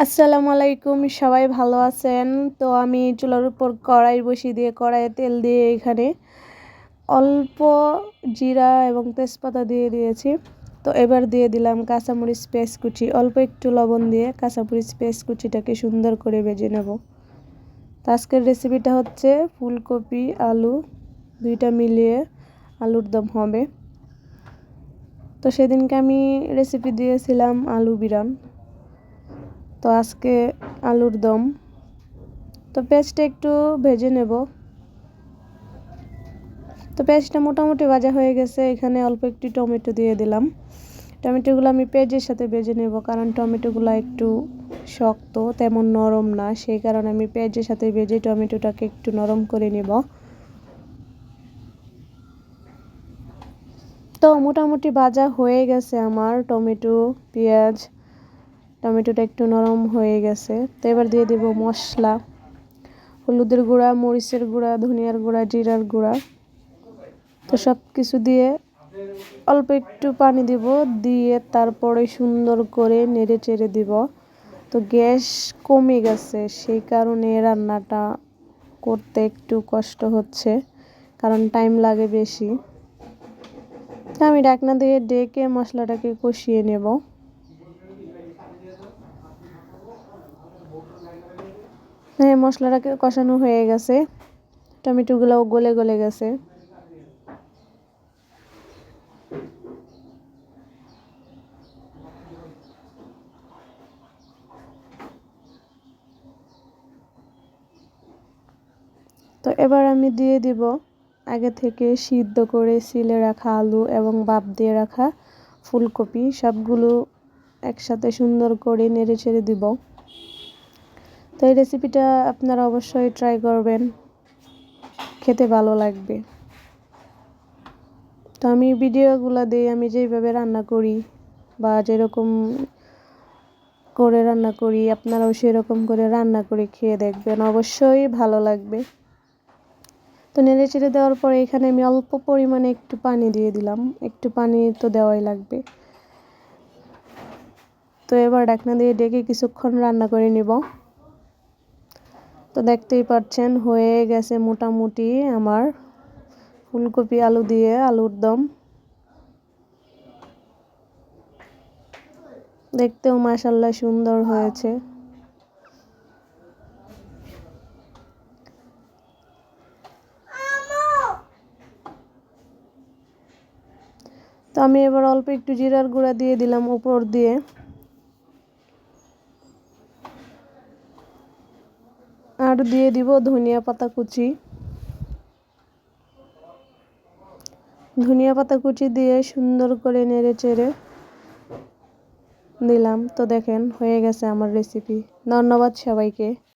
আসসালামু আলাইকুম, সবাই ভালো আছেন? তো আমি চুলার উপর কড়াই বসিয়ে দিয়ে কড়াইয়ে তেল দিয়ে এখানে অল্প জিরা এবং তেজপাতা দিয়ে দিয়েছি। তো এবার দিয়ে দিলাম কাঁচামরিচ পেঁয়াজ কুচি, অল্প একটু লবণ দিয়ে কাঁচামরিচ পেঁয়াজ কুচিটাকে সুন্দর করে ভেজে নেব। তো আজকের রেসিপিটা হচ্ছে ফুলকপি আলু দুইটা মিলিয়ে আলুর দম হবে। তো সেদিনকে আমি রেসিপি দিয়েছিলাম আলু বিরান, তো আজকে আলুর দম। তো পেঁয়াজটা একটু ভেজে নেব। তো পেঁয়াজটা মোটামুটি ভাজা হয়ে গেছে। এখানে অল্প একটু টমেটো দিয়ে দিলাম। টমেটোগুলো আমি পেঁয়াজের সাথে ভেজে নেব, কারণ টমেটোগুলো একটু শক্ত, তেমন নরম না, সেই কারণে আমি পেঁয়াজের সাথে ভেজে টমেটোটাকে একটু নরম করে নেব। তো মোটামুটি ভাজা হয়ে গেছে আমার টমেটো পেঁয়াজ, টমেটোটা একটু নরম হয়ে গেছে। তো এবার দিয়ে দেব মশলা, হলুদের গুঁড়া, মরিচের গুঁড়া, ধনিয়ার গুঁড়া, জিরার গুঁড়া। তো সব কিছু দিয়ে অল্প একটু পানি দিব, দিয়ে তারপরে সুন্দর করে নেড়ে চেড়ে দিব। তো গ্যাস কমে গেছে, সেই কারণে রান্নাটা করতে একটু কষ্ট হচ্ছে, কারণ টাইম লাগে বেশি। তো আমি ঢাকনা দিয়ে ডেকে মশলাটাকে কষিয়ে নেব। হ্যাঁ, মশলাটাকে কষানো হয়ে গেছে, টমেটোগুলোও গলে গলে গেছে। তো এবার আমি দিয়ে দিব আগে থেকে সিদ্ধ করে সিলে রাখা আলু এবং ভাপ দিয়ে রাখা ফুলকপি, সবগুলো একসাথে সুন্দর করে নেড়ে চেড়ে দিব। তো এই রেসিপিটা আপনারা অবশ্যই ট্রাই করবেন, খেতে ভালো লাগবে। তো আমি ভিডিওগুলো দিয়ে আমি যেভাবে রান্না করি বা যেরকম করে রান্না করি, আপনারাও সেরকম করে রান্না করে খেয়ে দেখবেন, অবশ্যই ভালো লাগবে। তো নেড়ে চেড়ে দেওয়ার পরে এখানে আমি অল্প পরিমাণে একটু পানি দিয়ে দিলাম, একটু পানি তো দেওয়াই লাগবে। তো এবার ঢাকনা দিয়ে ডেকে কিছুক্ষণ রান্না করে নিব। তো দেখতেই পাচ্ছেন হয়ে গেছে মোটামুটি আমার ফুলকপি আলু দিয়ে আলুর দম। দেখতেও মাশাআল্লাহ সুন্দর হয়েছে। তো আমি এবার অল্প একটু জিরার গুঁড়া দিয়ে দিলাম উপর দিয়ে। আর দিয়ে দিব ধনিয়া পাতা কুচি। ধনিয়া পাতা কুচি দিয়ে সুন্দর করে নেড়ে চেড়ে দিলাম। তো দেখেন হয়ে গেছে আমার রেসিপি। ধন্যবাদ সবাইকে।